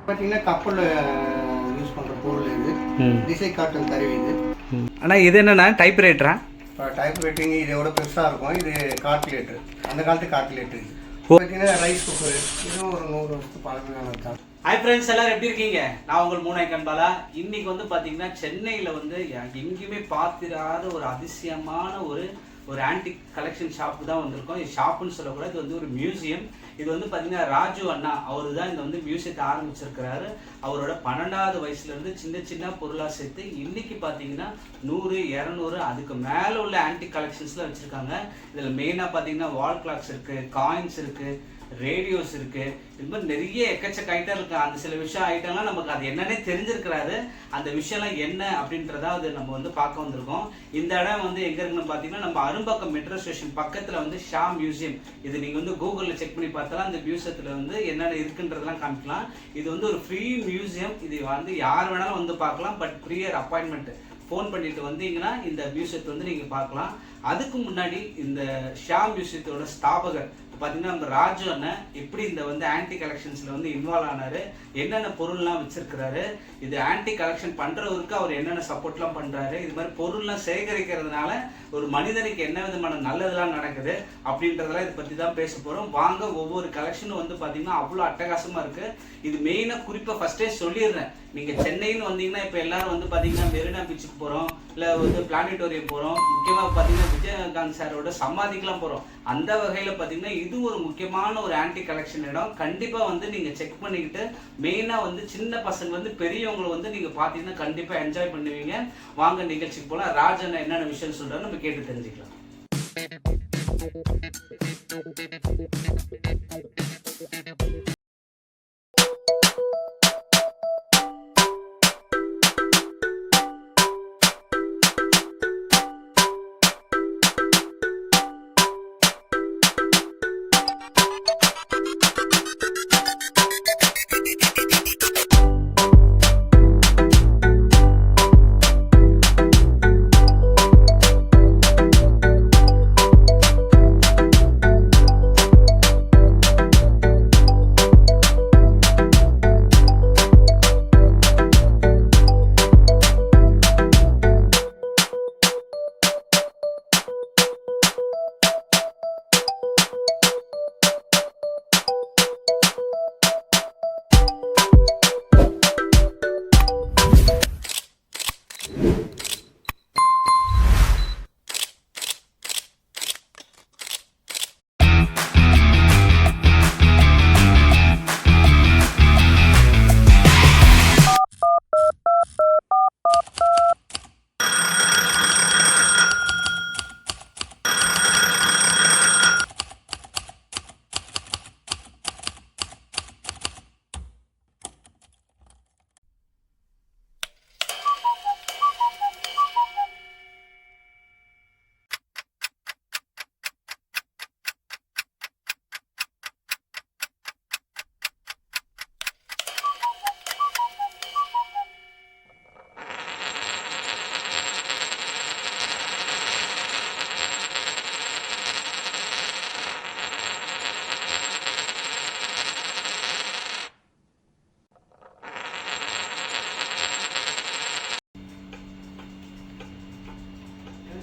பார்த்தீங்கன்னா கப்பல் யூஸ் பண்ணுற பொருள் இது டிசை காட்டன் கருவி இது. ஆனால் இது என்னென்னா டைப் ரைட்டரா? இப்போ டைப் ரைட்டிங் இதோட பெருசாக இருக்கும். இது கால்குலேட்டர், அந்த காலத்து கால்குலேட்டர். இது பார்த்தீங்கன்னா ரைஸ் குக்கர், இதுவும் ஒரு 100 வருஷத்துக்கு பழமையானது தான். ஹாய் ஃப்ரெண்ட்ஸ், எல்லாரும் எப்படி இருக்கீங்க? நான் உங்கள் மூனை கண்பாலா. இன்னைக்கு வந்து பார்த்தீங்கன்னா சென்னையில் வந்து எங்கேயுமே பார்த்திராத ஒரு அதிசயமான ஒரு ஆன்டிக் கலெக்ஷன் ஷாப்பு தான் வந்திருக்கோம். இது ஷாப்புன்னு சொல்லக்கூடாது, இது வந்து ஒரு மியூசியம். இது வந்து பார்த்தீங்கன்னா ராஜு அண்ணா அவர் தான் இந்த வந்து மியூசியத்தை ஆரம்பிச்சிருக்கிறாரு. அவரோட 12வது வயசுலேருந்து சின்ன சின்ன பொருளாக சேர்த்து இன்னைக்கு பார்த்தீங்கன்னா 100, 200 அதுக்கு மேலே உள்ள ஆன்டிக் கலெக்ஷன்ஸ்லாம் வச்சுருக்காங்க. இதில் மெயினாக பார்த்தீங்கன்னா வால் கிளாக்ஸ் இருக்குது, காயின்ஸ் இருக்குது, ரேடியோஸ் இருக்கு. இது மாதிரி நிறைய எக்கச்சக்க ஐட்டம் இருக்கு. அந்த சில விஷயம் ஐட்டம்லாம் நமக்கு அது என்னன்னே தெரிஞ்சிருக்கிறாரு. அந்த விஷயம்லாம் என்ன அப்படின்றத அது நம்ம வந்து பார்க்க வந்திருக்கோம். இந்த இடம் வந்து எங்க இருக்குன்னு பாத்தீங்கன்னா நம்ம அரும்பாக்கம் மெட்ரோ ஸ்டேஷன் பக்கத்துல வந்து ஷா மியூசியம். இது நீங்க வந்து கூகுள்ல செக் பண்ணி பார்த்தாலும் அந்த மியூசியத்துல வந்து என்னென்ன இருக்குன்றதெல்லாம் காமிக்கலாம். இது வந்து ஒரு ஃப்ரீ மியூசியம். இது வந்து யார் வேணாலும் வந்து பார்க்கலாம். பட் ப்ரியர் அப்பாயின்மெண்ட் ஃபோன் பண்ணிட்டு வந்தீங்கன்னா இந்த மியூசியத்தை வந்து நீங்க பார்க்கலாம். அதுக்கு முன்னாடி இந்த ஷா மியூசியத்தோட ஸ்தாபகர் பார்த்தீங்கன்னா நம்ம ராஜு அண்ணன் எப்படி இந்த வந்து ஆன்டி கலெக்ஷன்ஸ்ல வந்து இன்வால்வ் ஆனாரு, என்னென்ன பொருள்லாம் வச்சிருக்கிறாரு, இது ஆன்டி கலெக்ஷன் பண்றவருக்கு அவர் என்னென்ன சப்போர்ட்லாம் பண்றாரு, இது மாதிரி பொருள்லாம் சேகரிக்கிறதுனால ஒரு மனிதனுக்கு என்ன விதமான நல்லதெல்லாம் நடக்குது அப்படின்றதெல்லாம் இதை பத்தி தான் பேச போறோம். வாங்க, ஒவ்வொரு கலெக்ஷனும் வந்து பாத்தீங்கன்னா அவ்வளோ அட்டகாசமா இருக்கு. இது மெயினா குறிப்பா ஃபர்ஸ்டே சொல்லிடுறேன், நீங்க சென்னைன்னு வந்தீங்கன்னா இப்ப எல்லாரும் வந்து பாத்தீங்கன்னா மெரினா பீச்சுக்கு போறோம், இல்ல வந்து பிளானட்டோரியம் போறோம், முக்கியமா பாத்தீங்கன்னா விஜயகாந்த் சாரோட சமாதிக்கெல்லாம் போறோம். அந்த வகையில பாத்தீங்கன்னா இது ஒரு முக்கியமான ஒரு ஆன்டி கலெக்ஷன் இடம். கண்டிப்பா வந்து நீங்க செக் பண்ணிக்கிட்டு மெயினா வந்து சின்ன பசங்க வந்து பெரியவங்களை வந்து நீங்க பாத்தீங்கன்னா கண்டிப்பா என்ஜாய் பண்ணுவீங்க. வாங்க நிகழ்ச்சிக்கு போலாம். ராஜன் என்னென்ன விஷயம் சொல்றாரு நம்ம கேட்டு தெரிஞ்சுக்கலாம்.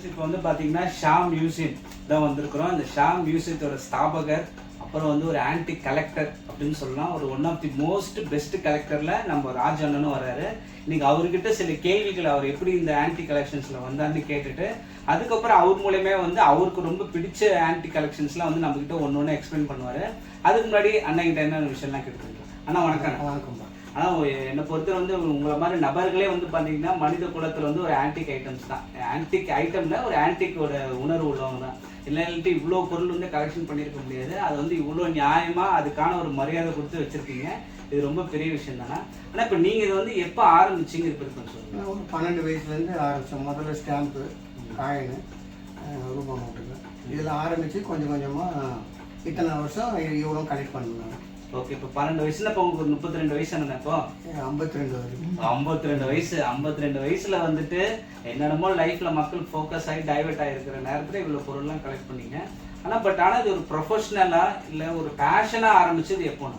இப்போ வந்து பார்த்தீங்கன்னா ஷா மியூசியம் தான் வந்திருக்கிறோம். இந்த ஷா மியூசியத்தோட ஸ்தாபகர், அப்புறம் வந்து ஒரு ஆன்டி கலெக்டர் அப்படின்னு சொல்லலாம். ஒரு one of the most best கலெக்டர்ல நம்ம ராஜ் அண்ணனும் வராரு. இன்னைக்கு அவர்கிட்ட சில கேள்விகள், அவர் எப்படி இந்த ஆன்டி கலெக்ஷன்ஸ்ல வந்தான்னு கேட்டுட்டு அதுக்கப்புறம் அவர் மூலயமே வந்து அவருக்கு ரொம்ப பிடிச்ச ஆன்டி கலெக்ஷன்ஸ்லாம் வந்து நம்ம கிட்ட ஒன்று ஒன்று எக்ஸ்பிளைன் பண்ணுவாரு. அதுக்கு முன்னாடி அண்ணன் கிட்ட என்ன விஷயம்லாம் கேட்டுருக்கோம். அண்ணா வணக்கம். வணக்கம். ஆனால் என்னை பொறுத்தவரை வந்து உங்களை மாதிரி நபர்களே வந்து பார்த்தீங்கன்னா மனித குலத்தில் வந்து ஒரு ஆன்டிக் ஐட்டம்ஸ் தான். ஆன்டிக் ஐட்டம்ல ஒரு ஆன்டிக்கோட உணர்வு உள்ளவங்க தான். இல்லைன்ட்டு இவ்வளோ பொருள் வந்து கலெக்ஷன் பண்ணியிருக்க முடியாது. அது வந்து இவ்வளோ நியாயமாக அதுக்கான ஒரு மரியாதை கொடுத்து வச்சுருக்கீங்க. இது ரொம்ப பெரிய விஷயம் தானே. ஆனால் இப்போ நீங்கள் இதை வந்து எப்போ ஆரம்பிச்சிங்க இருக்குன்னு சொல்லுங்கள். ஒரு 12 வயசுலேருந்து ஆரம்பித்தோம். முதல்ல ஸ்டாம்ப்பு, காயினு, ரூபா நோட்டுங்க, இதில் ஆரம்பித்து கொஞ்சம் கொஞ்சமாக இத்தனை வருஷம் இவ்வளோ கலெக்ட் பண்ணுவேன். ஓகே, இப்போ 12 வயசுல இப்போ உங்களுக்கு 32 வயசு என்ன? இப்போ 52 வயசு. 52 வயசுல வந்துட்டு என்னென்னமோ லைஃப்ல மக்கள் ஃபோக்கஸ் ஆகி டைவர்ட் ஆகிருக்கிற நேரத்தில் இவ்வளோ பொருள்லாம் கலெக்ட் பண்ணீங்க. ஆனால் இது ஒரு ப்ரொஃபஷனலா இல்லை ஒரு பேஷனாக ஆரம்பிச்சது எப்போனா?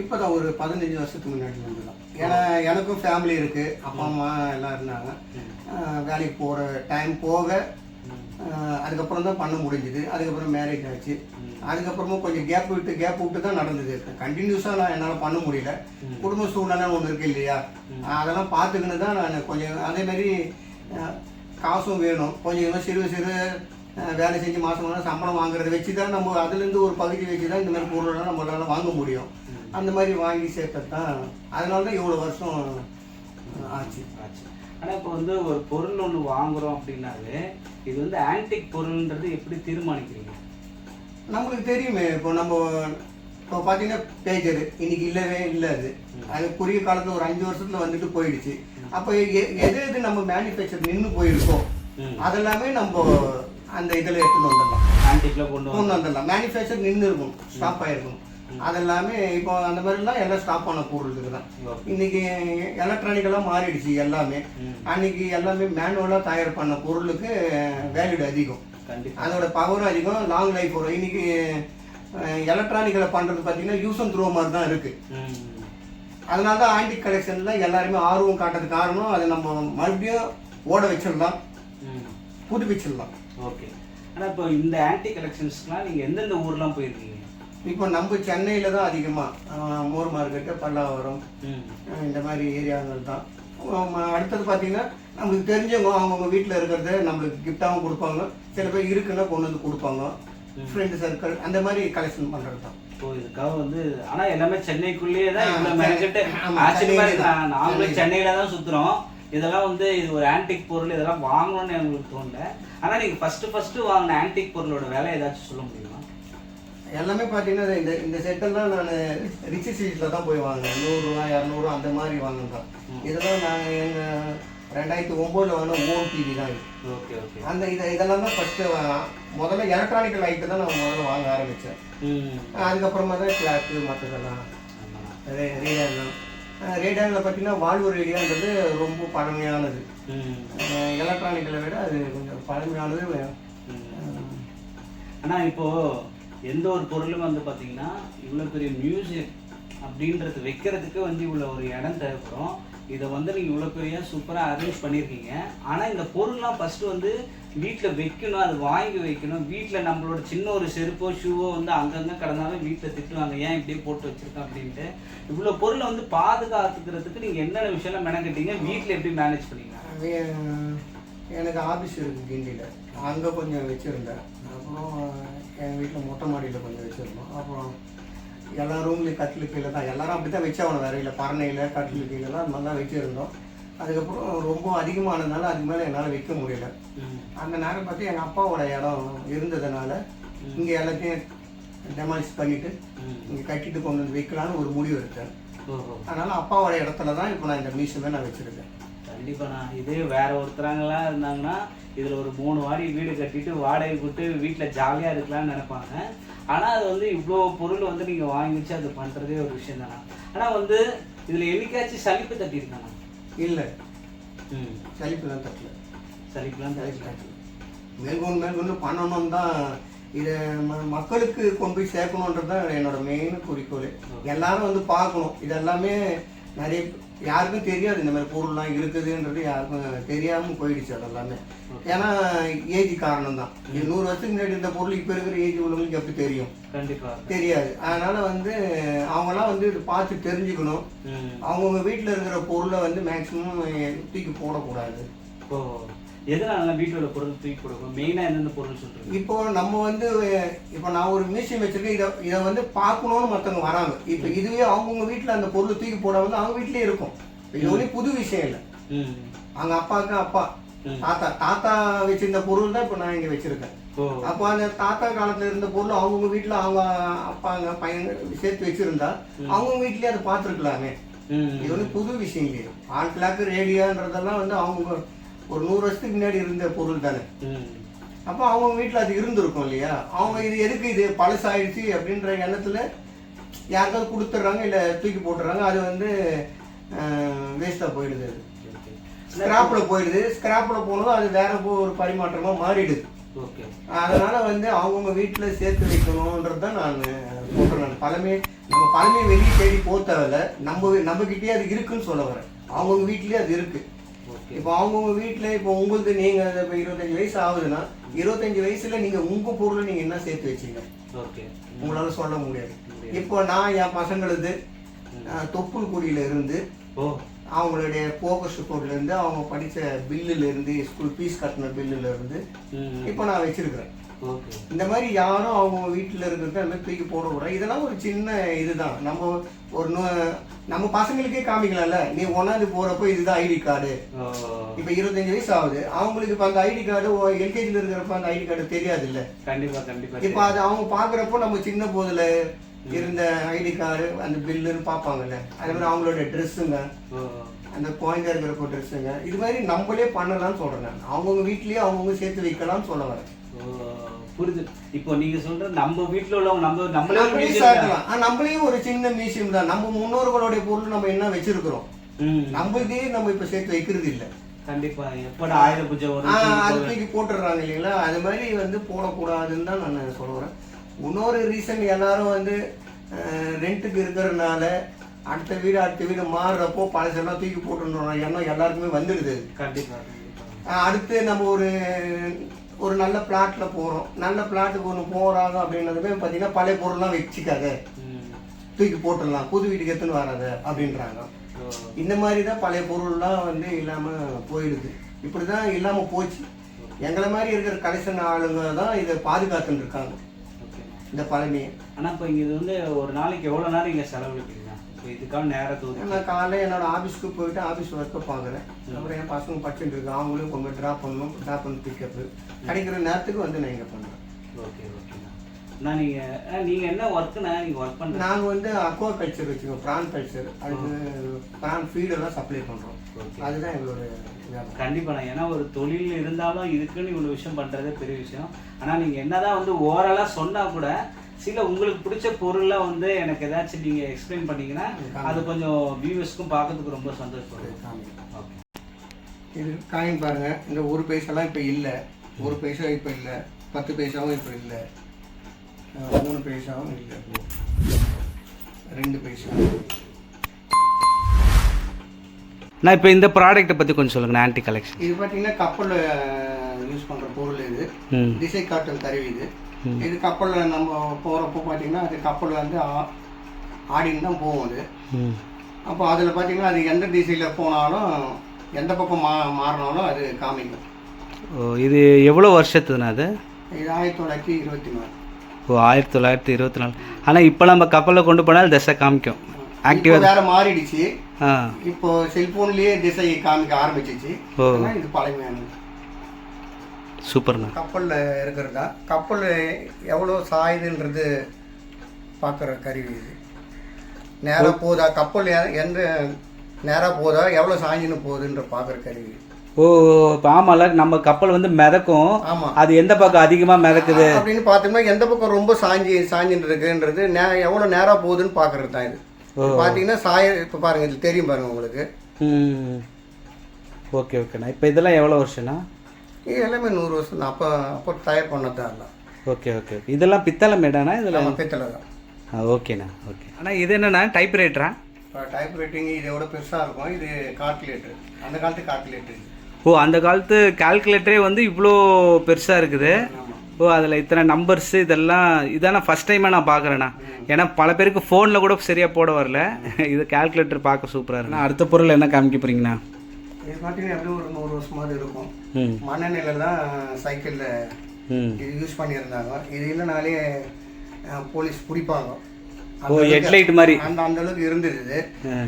இப்போ தான் ஒரு 15 வருஷத்துக்கு முன்னாடி வந்து தான். ஏன்னா எனக்கும் ஃபேமிலி இருக்குது, அப்பா அம்மா எல்லாம் இருந்தாங்க. வேலைக்கு போகிற டைம் போக அதுக்கப்புறம் தான் பண்ண முடிஞ்சுது. அதுக்கப்புறம் மேரேஜ் ஆச்சு. அதுக்கப்புறமும் கொஞ்சம் கேப் விட்டு தான் நடந்தது. கண்டினியூஸாக நான் என்னால் பண்ண முடியல. குடும்ப சூழ்நிலை ஒன்று இருக்கு இல்லையா, அதெல்லாம் பார்த்துக்கின்னு தான் நான் கொஞ்சம் அதேமாரி காசும் வேணும். கொஞ்சம் சிறு வேலை செஞ்சு மாதம் சம்பளம் வாங்குறத வச்சு தான் நம்ம அதுலேருந்து ஒரு பகுதி வச்சு தான் இந்த மாதிரி பொருளெல்லாம் நம்மளால வாங்க முடியும். அந்த மாதிரி வாங்கி சேர்த்தது தான். அதனால தான் இவ்வளோ வருஷம் ஆச்சு. ஆனால் இப்போ வந்து ஒரு பொருள் ஒன்று வாங்குகிறோம் அப்படின்னாலே இது வந்து ஆன்டிக் பொருள்ன்றது எப்படி தீர்மானிக்கிறீங்க? நம்மளுக்கு தெரியுமே. இப்போ பார்த்தீங்கன்னா பேஜர் இன்னைக்கு இல்லவே இல்லை. அது குறுகிய காலத்தில் ஒரு 5 வருஷத்தில் வந்துட்டு போயிடுச்சு. அப்போ எது நம்ம மேனுஃபேக்சர் நின்று போயிருக்கோம் அதெல்லாமே நம்ம அந்த இதில் எடுத்துன்னு வந்துடலாம். ஆன்டிக்ல கொண்டு வந்துடலாம். மேனுஃபேக்சர் நின்று இருக்கும், ஸ்டாப் ஆகிருக்கும். அதெல்லாமே இப்போ அந்த மாதிரிலாம் எல்லாம் ஸ்டாப் பண்ண பொருளுக்கு தான். இன்னைக்கு எலக்ட்ரானிக்கெல்லாம் மாறிடுச்சு எல்லாமே. அன்னைக்கு எல்லாமே மேனுவலாக தயார் பண்ண பொருளுக்கு வேல்யூடு அதிகம், அதோட பவரும் அதிகம், லாங் லைஃப் வரும். இன்னைக்கு எலக்ட்ரானிக்கலை பண்ணுறது பார்த்தீங்கன்னா யூஸ் அண்ட் த்ரோ மாதிரி தான் இருக்கு. அதனால தான் ஆன்டிக் கலெக்ஷன்ல எல்லாருமே ஆர்வம் காட்டுறதுக்கு காரணம் அதை நம்ம மறுபடியும் ஓட வச்சிடலாம், புதுப்பிச்சிடலாம். ஓகே. ஆனால் இப்போ இந்த ஆன்டிக் கலெக்ஷன்ஸ்க்குலாம் நீங்கள் எந்தெந்த ஊர்லாம் போயிருக்கீங்க? இப்போ நம்ம சென்னையில் தான் அதிகமாக மோர் மார்க்கெட்டு, பல்லாவரம் இந்த மாதிரி ஏரியாங்கள் தான். அடுத்தது பார்த்தீங்கன்னா நம்மளுக்கு தெரிஞ்சவங்க அவங்கவுங்க வீட்டில் இருக்கிறத நம்மளுக்கு கிஃப்டாகவும் கொடுப்பாங்க. சில பேர் இருக்குன்னா கொண்டு வந்து கொடுப்பாங்க. ஃப்ரெண்டு சர்க்கிள் அந்த மாதிரி கலெக்ஷன் பண்ணுறது தான். ஸோ இதுக்காக வந்து ஆனால் எல்லாமே சென்னைக்குள்ளேயே தான் இவ்வளோ மெனக்கெட்டு நாங்களும் சென்னையில் தான் சுற்றுறோம். இதெல்லாம் வந்து இது ஒரு ஆன்டிக் பொருள், இதெல்லாம் வாங்கணும்னு எங்களுக்கு தோணல. ஆனால் நீங்கள் ஃபஸ்ட்டு வாங்கின ஆன்டிக் பொருளோட விலை ஏதாச்சும் சொல்ல முடியுமா? எல்லாமே பார்த்தீங்கன்னா இந்த செட்டெல்லாம் நான் ரிச் சீஸில் தான் போய் வாங்கினேன். 100 ரூபா 200 அந்த மாதிரி வாங்கினேன். இதெல்லாம் நாங்கள் எங்கள் 2009 வாங்கின ஓன் டிவி தான் இது. Okay okay. அந்த இதெல்லாம் தான் ஃபஸ்ட்டு முதல்ல எலக்ட்ரானிக்கல் ஐட்டு தான் நான் முதல்ல வாங்க ஆரம்பித்தேன். அதுக்கப்புறமா தான் கிளாக்கு மற்றதெல்லாம் ரேடியோவில் பார்த்தீங்கன்னா வால்வோ ரேடியோன்றது ரொம்ப பழமையானது. எலக்ட்ரானிக்கலை விட அது கொஞ்சம் பழமையானது. ஆனால் இப்போது எந்த ஒரு பொருளும் வந்து பார்த்தீங்கன்னா இவ்வளோ பெரிய மியூசியம் அப்படின்றது வைக்கிறதுக்கு வந்து இவ்வளோ ஒரு இடம் தேவைப்படும். இதை வந்து நீங்கள் இவ்வளோ பெரிய சூப்பராக அரேஞ்ச் பண்ணியிருக்கீங்க. ஆனால் இந்த பொருள்லாம் ஃபஸ்ட்டு வந்து வீட்டில் வைக்கணும், அது வாங்கி வைக்கணும். வீட்டில் நம்மளோட சின்ன ஒரு செருப்போ ஷூவோ வந்து அங்கங்கே கிடந்தாலும் வீட்டில் திட்டுவாங்க, ஏன் இப்படியே போட்டு வச்சுருக்கேன் அப்படின்ட்டு. இவ்வளோ பொருளை வந்து பாதுகாத்துக்கிறதுக்கு நீங்கள் என்னென்ன விஷயம்லாம் மெனக்கட்டீங்க, வீட்டில் எப்படி மேனேஜ் பண்ணீங்க? எனக்கு ஆஃபீஸ் இருக்குது கிண்டியில், அங்கே கொஞ்சம் வச்சுருந்தேன். அப்புறம் எங்கள் வீட்டில் மொட்டை மாடியில் கொஞ்சம் வச்சுருந்தோம். அப்புறம் எல்லா ரூம்லேயும் கட்டில் கீழே தான் எல்லாரும் அப்படி தான் வச்சாகணும். வேறையில் பரணையில் கட்டில் கீழே தான் அது மாதிரி தான் வச்சுருந்தோம். அதுக்கப்புறம் ரொம்ப அதிகமானதுனால அதுக்கு மேலே என்னால் வைக்க முடியல. அந்த நேரம் பார்த்து எங்கள் அப்பாவோட இடம் இருந்ததுனால இங்கே எல்லாத்தையும் டெமாலிஷ் பண்ணிவிட்டு இங்கே கட்டிட்டு கொண்டு வந்து வைக்கலான்னு ஒரு முடிவு எடுத்தேன். அதனால் அப்பாவோட இடத்துல தான் இப்போ நான் இந்த மியூசியமே நான் வச்சுருக்கேன். கண்டிப்பாண்ணா. இதே வேற ஒருத்தரங்களாம் இருந்தாங்கன்னா இதில் ஒரு 3 வாடி வீடு கட்டிட்டு வாடகை கொடுத்து வீட்டில் ஜாலியாக இருக்கலாம்னு நினைப்பாங்க. ஆனால் அது வந்து இவ்வளோ பொருள் வந்து நீங்கள் வாங்கி வச்சு அது பண்ணுறதே ஒரு விஷயம் தானே. ஆனால் வந்து இதில் என்னைக்காச்சும் சலிப்பு தட்டியிருக்காண்ணா? இல்லை, சலிப்புலாம் தட்டல. சலிப்புலாம் தட்டல. மேற்கொண்டு பண்ணணும் தான். இதை மக்களுக்கு கொண்டு போய் சேர்க்கணுன்றது தான் என்னோட மெயின் குறிக்கோள். எல்லாரும் வந்து பார்க்கணும். இதெல்லாமே நிறைய யாருக்கும் தெரியாது இந்த மாதிரி பொருள்லாம் இருக்குதுன்றது யாருக்கும் தெரியாமல் போயிடுச்சு அதெல்லாமே. ஏன்னா ஏஜ் காரணம் தான். 100 வருஷத்துக்கு முன்னாடி இருந்த பொருள் இப்போ இருக்கிற ஏஜ் உள்ளவங்களுக்கு எப்படி தெரியும்? கண்டிப்பாக தெரியாது. அதனால வந்து அவங்களாம் வந்து இது பார்த்து தெரிஞ்சுக்கணும். அவங்கவுங்க வீட்டில் இருக்கிற பொருளை வந்து மேக்சிமம் தூக்கி போடக்கூடாது. எதனால வீட்டில் உள்ள பொருள் தூக்கி போடக்கூடாது? மெயினாக எந்தெந்த பொருள் சொல்கிறீங்க? இப்போ நம்ம வந்து இப்போ நான் ஒரு மியூசியம் வச்சிருக்கேன். இதை வந்து பார்க்கணுன்னு மற்றவங்க வராங்க. இப்போ இதுவே அவங்கவுங்க வீட்டில் அந்த பொருள் தூக்கி போட வந்து அவங்க வீட்லேயே இருக்கும். இது ஒன்றும் புது விஷயம் இல்லை. அவங்க அப்பாவுக்கு அப்பா தாத்தா வச்சிருந்த பொருள் தான் இப்போ நான் இங்கே வச்சிருக்கேன். அப்போ அந்த தாத்தா காலத்துல இருந்த பொருள் அவங்கவுங்க வீட்டில் அவங்க அப்பாங்க பையங்க சேர்த்து வச்சிருந்தா அவங்கவுங்க வீட்லேயே அதை பார்த்துருக்கலாமே. இது ஒன்றும் புது விஷயம் இல்லையே. ஆல் கிளாக்கு ரேடியோன்றதெல்லாம் வந்து அவங்க ஒரு 100 வருஷத்துக்கு முன்னாடி இருந்த பொருள் தானே. அப்போ அவங்க வீட்டில் அது இருந்திருக்கும் இல்லையா. அவங்க இது எதுக்கு இது பழசாயிடுச்சு அப்படின்ற எண்ணத்தில் யாருக்காவது கொடுத்துட்றாங்க, இல்லை தூக்கி போட்டுறாங்க. அது வந்து வேஸ்ட்டாக போயிடுது. ஸ்கிராப்பில் போயிடுது. ஸ்கிராப்பில் போனதும் அது வேற ஒரு பரிமாற்றமாக மாறிடுது. அதனால வந்து அவங்கவுங்க வீட்டில் சேர்த்து வைக்கணுன்றது தான் நான் சொல்கிறேன். நம்ம பழமையை வெளியே தேடி போத்தவில்ல, நம்ம கிட்டே அது இருக்குன்னு சொல்ல வரேன். அவங்கவுங்க வீட்லயே அது இருக்கு. இப்போ அவங்கவுங்க வீட்டில் இப்போ உங்களுக்கு நீங்கள் இப்போ 25 வயசு ஆகுதுன்னா 25 வயசுல நீங்கள் உங்கள் பொருளை நீங்கள் என்ன சேர்த்து வச்சீங்க உங்களால் சொல்ல முடியாது. இப்போ நான் என் பசங்களது தொப்புள் குடியில இருந்து அவங்களுடைய போகஸ் ரிப்போர்ட்லேருந்து அவங்க படித்த பில்லுலேருந்து ஸ்கூல் ஃபீஸ் கட்டின பில்லுலேருந்து இப்போ நான் வச்சுருக்கிறேன். இந்த மாதிரி யாரும் அவங்க வீட்டில் இருக்கிறது அந்த மாதிரி தூக்கி போட விடுறேன். இதெல்லாம் ஒரு சின்ன இதுதான். நம்ம பசங்களுக்கே காமிக்கலாம்ல, நீ ஒன்னாவது போகிறப்போ இதுதான் ஐடி கார்டு. இப்போ 25 வயசு ஆகுது, அவங்களுக்கு இப்போ அந்த ஐடி கார்டு எல்கேஜியில் இருக்கிறப்ப அந்த ஐடி கார்டு தெரியாது இல்லை. கண்டிப்பாக கண்டிப்பாக. இப்போ அது அவங்க பார்க்குறப்போ நம்ம சின்ன போதில் இருந்த ஐடி கார்டு அந்த பில்லுன்னு பார்ப்பாங்கல்ல. அதே மாதிரி அவங்களோட ட்ரெஸ்ஸுங்க, அந்த குழந்தை இருக்கிறப்போ ட்ரெஸ்ஸுங்க, இது மாதிரி நம்மளே பண்ணலாம்னு சொல்கிறேன் நான். அவங்கவுங்க வீட்லேயே அவங்கவுங்க சேர்த்து வைக்கலாம்னு சொல்ல வரேன். புரியுது. இப்போ நீங்க சொல்ற நம்ம வீட்டுல உள்ளவங்க நம்மளே ஒரு சின்ன மியூசியம் தான். நம்ம முன்னோர்களுடைய பொருள் நம்ம என்ன வச்சிருக்கிறோம், நம்மளே நம்ம இப்ப சேர்த்து வைக்கிறது இல்லை. கண்டிப்பா எப்பட ஆயுத பூஜை அதுக்கு போட்டுடுறாங்க இல்லைங்களா. அது மாதிரி போடக்கூடாதுன்னு தான் நான் சொல்லுறேன். இன்னொரு ரீசன், எல்லாரும் ரெண்ட்டுக்கு இருக்கிறதுனால அடுத்த வீடு மாறுறப்போ பழசெல்லாம் தூக்கி போட்டுறோம் எண்ணம் எல்லாருக்குமே வந்துடுது. கண்டிப்பா. அடுத்து நம்ம ஒரு நல்ல பிளாட்ல போறோம், நல்ல பிளாட்டுக்கு ஒன்று போறாங்க அப்படின்னதுமே பார்த்தீங்கன்னா பழைய பொருள்லாம் வச்சுக்காத, தூக்கி போட்டுடலாம், புது வீட்டுக்கு எடுத்துன்னு வராத அப்படின்றாங்க. இந்த மாதிரி தான் பழைய பொருள்லாம் இல்லாம போயிடுது. இப்படிதான் இல்லாம போச்சு. எங்களை மாதிரி இருக்கிற கலெக்ஷன் ஆளுங்க தான் இதை பாதுகாத்துன்னு இருக்காங்க இந்த பழமையை. ஆனா இப்போ இது ஒரு நாளைக்கு எவ்வளவு நேரம் இங்க செலவழிப்பீங்க? இதுக்கான நேரத்துக்கு நான் காலையில் என்னோட ஆஃபீஸ்க்கு போயிட்டு ஆஃபீஸ் ஒர்க்கை பார்க்குறேன். அப்புறம் என் பசங்க படிச்சுட்டு இருக்கு, அவங்களும் கொஞ்சம் ட்ராப் பண்ணி பிக்கப்பு கிடைக்கிற நேரத்துக்கு நான் இங்கே பண்ணுறேன். ஓகே ஓகேண்ணா. நீங்கள் என்ன ஒர்க்குண்ணா நீங்கள் ஒர்க் பண்ணுறேன்? நாங்கள் அக்வா கல்ச்சர் வச்சுக்கோம், ப்ரான் கல்ச்சர், அதுக்கு ப்ரான் ஃபீடெல்லாம் சப்ளை பண்ணுறோம். அதுதான் எங்களோட கண்டிப்பாண்ணா. ஏன்னா ஒரு தொழில் இருந்தாலும் இதுக்குன்னு இவ்வளோ விஷயம் பண்ணுறதே பெரிய விஷயம். ஆனால் நீங்கள் என்னதான் ஓரலாக சொன்னால் கூட சில உங்களுக்கு பிடிச்ச பொருள்லாம் எனக்கு ஏதாச்சும் நீங்கள் எக்ஸ்பிளைன் பண்ணீங்கன்னா அது கொஞ்சம் வியூவர்ஸ்க்கும் பார்க்கறதுக்கு ரொம்ப சந்தோஷப்படுது. ஓகே, இது காயின் பாருங்க. இந்த 1 பைசாலாம் இப்போ இல்லை, 1 பைசா இப்போ இல்லை, 10 பைசாவும் இப்போ இல்லை, 3 பைசாவும் இல்லை, 2 பைசா. நான் இப்போ இந்த ப்ராடக்ட்டை பற்றி கொஞ்சம் சொல்லுங்கள். ஆன்டி கலெக்ஷன் இது பார்த்தீங்கன்னா கப்பலில் யூஸ் பண்ணுற பொருள். இது திசை காட்டும் கருவி. இது கப்பலில் நம்ம போகிறப்போ பார்த்தீங்கன்னா அது கப்பல் ஆடின்னு தான் போகும் அது. அப்போ அதில் பார்த்தீங்கன்னா அது எந்த திசையில் போனாலும் எந்த பக்கம் மாறினாலும் அது காமிக்கும். இது எவ்வளோ வருஷத்துக்குண்ணா அது? இது 1924. ஓ, 1924. ஆனால் இப்போ நம்ம கப்பலில் கொண்டு போனால் திசை காமிக்கும். ஆக்டிவாக வேறு மாறிடுச்சு. இப்போ செல்ஃபோன்லேயே திசை காமிக்க ஆரம்பிச்சிச்சு. இது பழமையான சூப்பர்ண்ணா. கப்பலில் இருக்கிறது தான். கப்பல் எவ்வளோ சாயுதுன்றது பார்க்குற கருவி இது. நேராக போதா, கப்பல் எந்த நேராக போதா, எவ்வளோ சாஞ்சின்னு போகுதுன்ற பார்க்குற கருவி. ஓ, ஆமாம்ல, நம்ம கப்பல் மிதக்கும். ஆமாம், அது எந்த பக்கம் அதிகமாக மிதக்குது அப்படின்னு பார்த்தோம்னா எந்த பக்கம் ரொம்ப சாஞ்சின்னு இருக்குன்றது எவ்வளோ நேராக போகுதுன்னு பார்க்குறது தான் இது. பார்த்தீங்கன்னா இப்போ பாருங்கள், இது தெரியும் பாருங்கள் உங்களுக்கு. ஓகே ஓகேண்ணா. இப்போ இதெல்லாம் எவ்வளோ வருஷம்ண்ணா? இது எல்லாமே 100 வருஷம் தான். அப்போ தயார் பண்ணதான் எல்லாம். Okay okay. இதெல்லாம் பித்தளை மேடாண்ணா? இதெல்லாம் பித்தளை தான். ஓகேண்ணா. ஓகே. ஆனால் இது என்னண்ணா, டைப் ரைட்டரா? டைப் ரைட்டிங் இதோட பெருசாக இருக்கும். இது கால்குலேட்டர், அந்த காலத்து கால்குலேட்டர். ஓ, அந்த காலத்து கால்குலேட்டரே இவ்வளோ பெருசாக இருக்குது. ஓ, அதில் இத்தனை நம்பர்ஸு இதெல்லாம் இதான ஃபஸ்ட் டைமாக நான் பார்க்குறேண்ணா. ஏன்னா பல பேருக்கு ஃபோனில் கூட சரியாக போட வரல. இது கால்குலேட்டர் பார்க்க சூப்பராக இருக்குண்ணா. அடுத்த பொருள் என்ன காமிக்க போகிறீங்கண்ணா? இது பார்த்தீங்கன்னா எப்படியும் ஒரு 100 வருஷமாவது இருக்கும். மண்ணெண்ணில் தான் சைக்கிளில் இது யூஸ் பண்ணியிருந்தாங்க. இது இல்லைனாலே போலீஸ் பிடிப்பாங்க. ஹெட்லைட் மாதிரி அந்த அளவுக்கு இருந்துருது.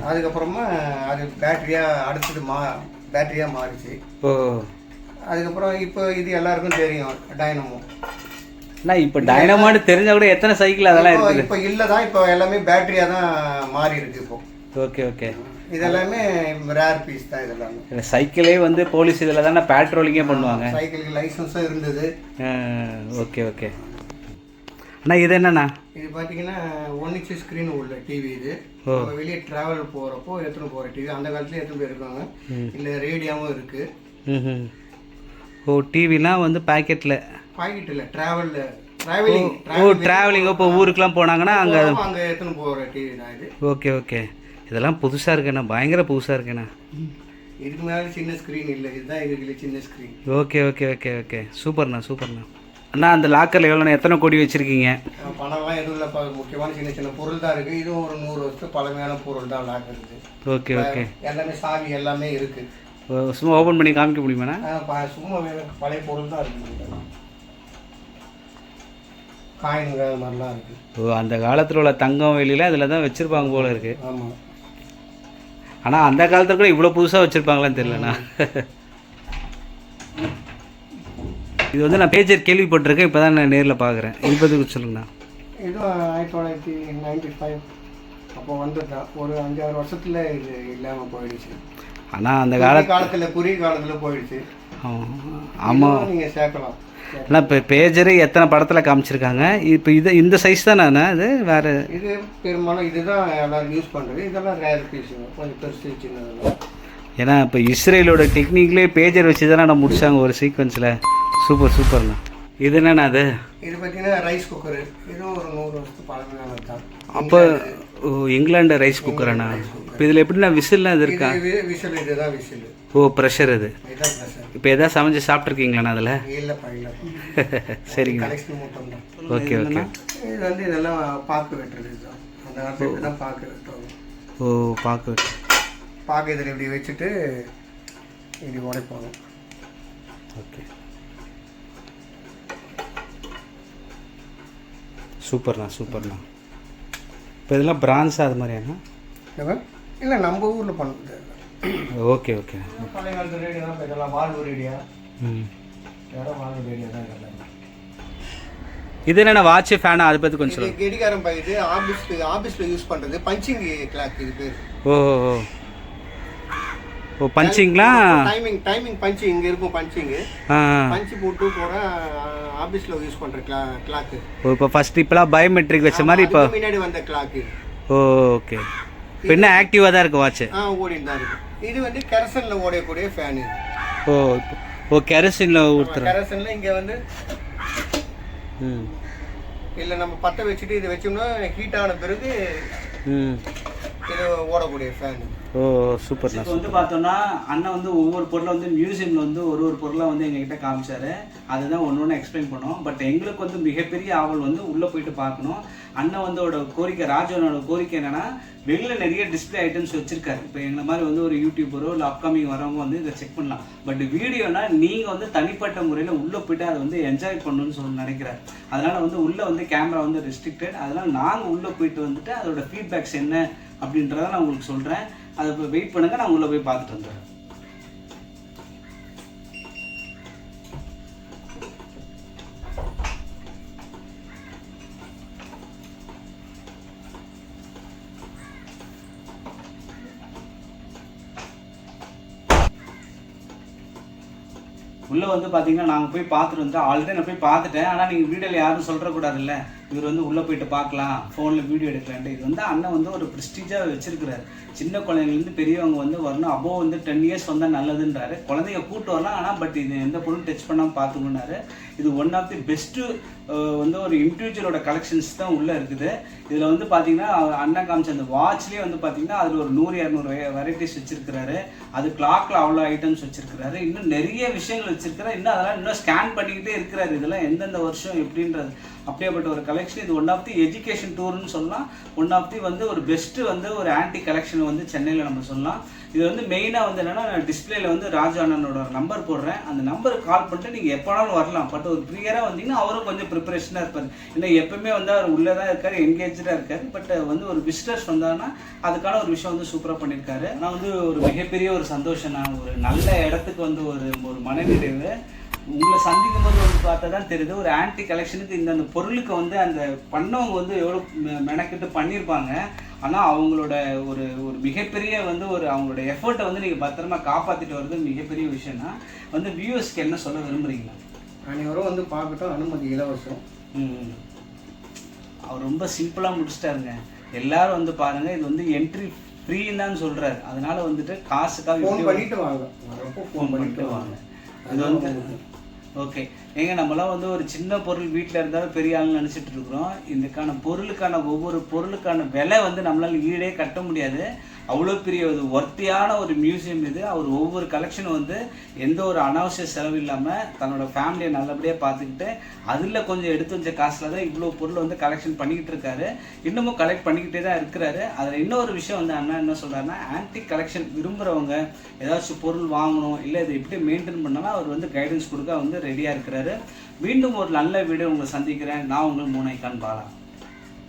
அதுக்கப்புறமா அது பேட்டரியாக மாறிச்சு. அதுக்கப்புறம் இப்போ இது எல்லாருக்கும் தெரியும், டைனமோ. இப்போ டைனமோன்னு தெரிஞ்சா கூட எத்தனை சைக்கிள் அதெல்லாம் இருக்கு. இப்போ இல்லை தான், இப்போ எல்லாமே பேட்டரியாக தான் மாறி இருக்கு இப்போ. Okay okay. இதெல்லாமே ரேர் பீஸ் தான். இதெல்லாமே சைக்கிளே போலீஸ் இதில் தானே பேட்ரோலிங்கே பண்ணுவாங்க. சைக்கிளுக்கு லைசன்ஸும் இருந்தது. Okay okay. அண்ணா இது என்னண்ணா? இது பார்த்தீங்கன்னா 1 inch ஸ்க்ரீன் உள்ள டிவி. இது வெளியே ட்ராவல் போகிறப்போ எடுத்துன்னு போகிற டிவி. அந்த காலத்துல எடுத்துன்னு போயிருக்காங்க. இல்லை ரேடியோவும் இருக்குது. ஓ, டிவிலாம் பாக்கெட்டில் இல்லை, ட்ராவலில் டிராவலிங் இப்போ ஊருக்குலாம் போனாங்கன்னா அங்கே எடுத்துன்னு போகிற டிவி தான் இது. ஓகே ஓகே, இதெல்லாம் புதுசாக இருக்குண்ணா, பயங்கர புதுசாக இருக்குண்ணா. இதுக்கு மேலே சின்ன ஸ்க்ரீன் இல்லை, இதுதான் இருக்குல்ல சின்ன screen. Okay okay okay okay, சூப்பர்ண்ணா சூப்பர்ண்ணா. அண்ணா அந்த லாக்கரில் எவ்வளோண்ணா, எத்தனை கோடி வச்சுருக்கீங்க? பணம்லாம் எதுவும் இல்லை, முக்கியமான சின்ன சின்ன பொருள் தான் இருக்குது. இதுவும் ஒரு 100 வருஷம் பழமையான பொருள் தான் லாக்கர் இருக்குது. ஓகே ஓகே, எல்லாமே சாவி எல்லாமே இருக்குது. சும்மா ஓப்பன் பண்ணி காமிக்க முடியுமாண்ணா? சும்மா பழைய பொருள் தான் இருக்குது, காயின்கள் அது மாதிரிலாம் இருக்குது. ஓ, அந்த காலத்தில் உள்ள தங்கம் வெளியில் இதில் தான் வச்சுருப்பாங்க போல இருக்குது. ஆமாம், ஆனால் அந்த காலத்தில் கூட இவ்வளோ புதுசாக வச்சுருப்பாங்களான்னு தெரியலண்ணா. இது வந்து நான் பேஜர் கேள்விப்பட்டிருக்கேன், இப்போ தான் நான் நேரில் பார்க்குறேன். இது பற்றி சொல்லுங்கண்ணா. இதுவும் 1995 அப்போ வந்துட்டான். ஒரு 5-6 வருஷத்தில் இது இல்லாமல் போயிடுச்சு. ஆனால் அந்த காலத்தில் குறுகிய காலத்தில் போயிடுச்சு. ஆமாம், நீங்கள் சேர்க்கலாம். ஆனால் இப்போ பேஜரு எத்தனை படத்தில் காமிச்சிருக்காங்க. இப்போ இந்த சைஸ் தானே இது? வேறு இது பெரும்பாலும் இதுதான் எல்லோரும் யூஸ் பண்ணுறது. இதெல்லாம் ரேர் பீஸ், கொஞ்சம் பெருசு சின்னதெல்லாம். ஏன்னா இப்போ இஸ்ரேலோட டெக்னிக்லேயே பேஜர் வச்சு தானே நான் முடித்தாங்க ஒரு சீக்வன்ஸில். சூப்பர் சூப்பர்ண்ணா. இது என்னண்ணா அது? இது பார்த்தீங்கன்னா ரைஸ் குக்கரு. இதுவும் ஒரு 100 வருஷத்துக்கு பழமையானது தான். அப்போ இங்கிலாண்டு ரைஸ் குக்கராண்ணா? இப்போ இதில் எப்படின்னா விசில்லாம் இது இருக்கா? விசில், இதுதான் விசில். ஓ, ப்ரெஷர் இது. இப்போ எதாவது சமைச்சு சாப்பிட்ருக்கீங்களாண்ணா அதில்? இல்லைப்பா இல்லை. சரிங்க, ஓகே ஓகே. இது வந்து இதெல்லாம் பாக்கு வெட்டுறது தான். அந்த காலத்தில் தான் பாக்கு வெட்டுவாங்க. ஓ, பாக்கு வெட்டு. பாக்கு இதில் இப்படி வச்சுட்டு இப்படி உடைப்பாங்க. ஓகே, சூப்பர்ண்ணா சூப்பர்ண்ணா. இப்போ இதெல்லாம் பிரான்ஸா அது மாதிரியாண்ணா? இல்லை, நம்ம ஊரில் பண்ணுறது. Okay okay. பழைய காலத்து ரேடியோ தான் இதெல்லாம், வால்வு ரேடியோ. வேறு வால்வு ரேடியோ தான் இதெல்லாம். இது என்னென்ன வாட்ச் ஃபேனா? அதை பற்றி கொஞ்சம் சொல்லுங்கள். கெடிகாரம் இது ஆஃபீஸில் யூஸ் பண்ணுறது. பஞ்சிங் கிளாக் இது பேர். ஓ ஓ ஓ, பஞ்சிங்லாம் டைமிங் பஞ்சு இங்கே இருக்கும். பஞ்சிங்கு பஞ்சு போட்டு போகிற ஆஃபீஸில் யூஸ் பண்ணுற கிளாக்கு. ஓ, இப்போ ஃபஸ்ட் இப்போலாம் பயோமெட்ரிக் வச்ச மாதிரி இப்போ முன்னாடி வந்த கிளாக்கு. ஓ ஓகே. இப்போ என்ன ஆக்டிவாக தான் இருக்குது வாட்ச்? ஓடிட்டு தான் இருக்குது. இது வந்து கெரசனில் ஓடக்கூடிய ஃபேன் இது. ஓ ஓ, கெரசினில் ஊற்றுறோம். கெரசனில் இங்கே வந்து இல்லை நம்ம பற்ற வச்சுட்டு இதை வச்சோம்னா ஹீட் ஆன பிறகு இது ஓடக்கூடிய ஃபேன். ஓ, சூப்பர். இப்போ வந்து பார்த்தோம்னா அண்ணன் வந்து ஒவ்வொரு பொருளை வந்து மியூசியமில் வந்து ஒரு பொருளை வந்து எங்ககிட்ட காமிச்சாரு. அதுதான் ஒன்று எக்ஸ்பிளைன் பண்ணோம். பட் எங்களுக்கு வந்து மிகப்பெரிய ஆவல் வந்து உள்ளே போயிட்டு பார்க்கணும். அண்ணன் வந்து கோரிக்கை, ராஜனோட கோரிக்கை என்னன்னா, வெளியில் நிறைய டிஸ்பிளே ஐட்டம்ஸ் வச்சிருக்காரு. இப்போ எங்களை மாதிரி வந்து ஒரு யூடியூபரோ இல்லை அப்கமிங் வரவங்க வந்து இதை செக் பண்ணலாம். பட் வீடியோனா நீங்கள் வந்து தனிப்பட்ட முறையில் உள்ளே போய்ட்டு அதை வந்து என்ஜாய் பண்ணணும்னு சொல்லி நினைக்கிறாரு. அதனால் வந்து உள்ளே வந்து கேமரா வந்து ரெஸ்ட்ரிக்டட். அதனால் நாங்கள் உள்ளே போயிட்டு வந்துட்டு அதோட ஃபீட்பேக்ஸ் என்ன அப்படின்றத நான் உங்களுக்கு சொல்கிறேன். அதை இப்போ வெயிட் பண்ணுங்கள், நான் உள்ளே போய் பார்த்துட்டு வந்துடுறேன். உள்ளே வந்து பார்த்தீங்கன்னா நாங்கள் போய் பார்த்துட்டு வந்துட்டோம். ஆல்ரெடி நான் போய் பார்த்துட்டேன். ஆனால் நீங்கள் வீடியோவில் யாரும் சொல்கிறக்கூடாதுல்ல, இவர் வந்து உள்ளே போயிட்டு பார்க்கலாம், ஃபோனில் வீடியோ எடுக்கலான்ட்டு. இது வந்து அண்ணன் வந்து ஒரு ப்ரெஸ்டீஜாக வச்சிருக்கிறாரு. சின்ன குழந்தைங்கலேருந்து பெரியவங்க வந்து வரணும். அபோவ் வந்து 10 இயர்ஸ் வந்தால் நல்லதுன்றாரு. குழந்தைங்க கூப்பிட்டு வரலாம், ஆனால் பட் இது எந்த பொருளும் டச் பண்ணாமல் பார்த்துக்கணுன்னாரு. இது ஒன் ஆஃப் தி பெஸ்ட்டு வந்து ஒரு இண்டிவிஜுவலோட கலெக்ஷன்ஸ் தான் உள்ளே இருக்குது. இதில் வந்து பார்த்தீங்கன்னா அண்ணன் காமிச்ச அந்த வாட்ச்லேயே வந்து பார்த்தீங்கன்னா அதில் ஒரு 100-200 வெரைட்டிஸ் வச்சிருக்கிறாரு. அது கிளாக்கில் அவ்வளோ ஐட்டம்ஸ் வச்சிருக்கிறாரு. இன்னும் நிறைய விஷயங்கள் வச்சிருக்கிறாரு. இன்னும் அதெல்லாம் இன்னும் ஸ்கேன் பண்ணிக்கிட்டே இருக்கிறாரு. இதெல்லாம் எந்தெந்த வருஷம் எப்படின்றது அப்படியேப்பட்ட ஒரு கலெக்ஷன். இது ஒன் ஆஃப் தி எஜுகேஷன் டூர்னு சொல்லலாம். ஒன் ஆஃப் தி வந்து ஒரு பெஸ்ட்டு வந்து ஒரு ஆன்டி கலெக்ஷன் வந்து சென்னையில் நம்ம சொல்லலாம். இது வந்து மெயினாக வந்து என்னென்னா, நான் டிஸ்பிளேல வந்து ராஜா அண்ணனோட நம்பர் போடுறேன். அந்த நம்பருக்கு கால் பண்ணிட்டு நீங்கள் எப்போனாலும் வரலாம். பட் ஒரு ப்ரியராக வந்தீங்கன்னா அவரும் கொஞ்சம் ப்ரிப்பரேஷனாக இருப்பார். ஏன்னா எப்பவுமே வந்து அவர் உள்ளே தான் இருக்கார், என்கேஜாக இருக்கார். பட் வந்து ஒரு விசிட்டர்ஸ் வந்தாங்கன்னா அதுக்கான ஒரு விஷயம் வந்து சூப்பராக பண்ணியிருக்காரு. நான் வந்து ஒரு மிகப்பெரிய ஒரு சந்தோஷம். நான் ஒரு நல்ல இடத்துக்கு வந்து ஒரு மனநிறைவு. உங்களை சந்திக்கும் போது வந்து பார்த்தா தான் தெரியுது, ஒரு ஆன்டி கலெக்ஷனுக்கு இந்த பொருளுக்கு வந்து அந்த பண்ணவங்க வந்து எவ்வளோ மெனக்கிட்டு பண்ணியிருப்பாங்க. ஆனால் அவங்களோட ஒரு மிகப்பெரிய வந்து அவங்களோட எஃபர்ட்டை வந்து நீங்கள் பத்திரமா காப்பாற்றிட்டு வர்றது மிகப்பெரிய விஷயம்னா வந்து வியூவர்ஸ்க்கு என்ன சொல்ல விரும்புகிறீங்களா? அனைவரும் வந்து பார்க்கட்டும், அனுமதி இலவசம். அவர் ரொம்ப சிம்பிளாக முடிச்சிட்டாருங்க. எல்லாரும் வந்து பாருங்கள், இது வந்து என்ட்ரி ஃப்ரீன்னு தான் சொல்கிறாரு. அதனால வந்துட்டு காசுக்காக ஃபோன் பண்ணிட்டு வாங்க. இது வந்து ஓகே ஏங்க நம்மளாம் வந்து ஒரு சின்ன பொருள் வீட்டில் இருந்தாலும் பெரிய ஆள்னு நினச்சிட்டு இருக்கிறோம். இதுக்கான பொருளுக்கான ஒவ்வொரு பொருளுக்கான விலை வந்து நம்மளால் ஈடே கட்ட முடியாது. அவ்வளோ பெரிய ஒரு ஒர்த்தியான ஒரு மியூசியம் இது. அவர் ஒவ்வொரு கலெக்ஷனும் வந்து எந்த ஒரு அனாவசிய செலவு இல்லாமல் தன்னோட ஃபேமிலியை நல்லபடியாக பார்த்துக்கிட்டு அதில் கொஞ்சம் எடுத்து வச்ச காசில் தான் இவ்வளோ பொருள் வந்து கலெக்ஷன் பண்ணிக்கிட்டு இருக்காரு. இன்னமும் கலெக்ட் பண்ணிக்கிட்டே தான் இருக்கிறாரு. அதில் இன்னொரு விஷயம் வந்து அண்ணா என்ன சொல்கிறாருன்னா, ஆன்டிக் கலெக்ஷன் விரும்புகிறவங்க ஏதாச்சும் பொருள் வாங்கணும் இல்லை இதை எப்படி மெயின்டைன் பண்ணாலும் அவர் வந்து கைடன்ஸ் கொடுக்க வந்து ரெடியாக இருக்கிறாரு. மீண்டும் ஒரு நல்ல வீடியோ உங்களை சந்திக்கிறேன். நான் உங்கள் மூனைக்கான் பாலா.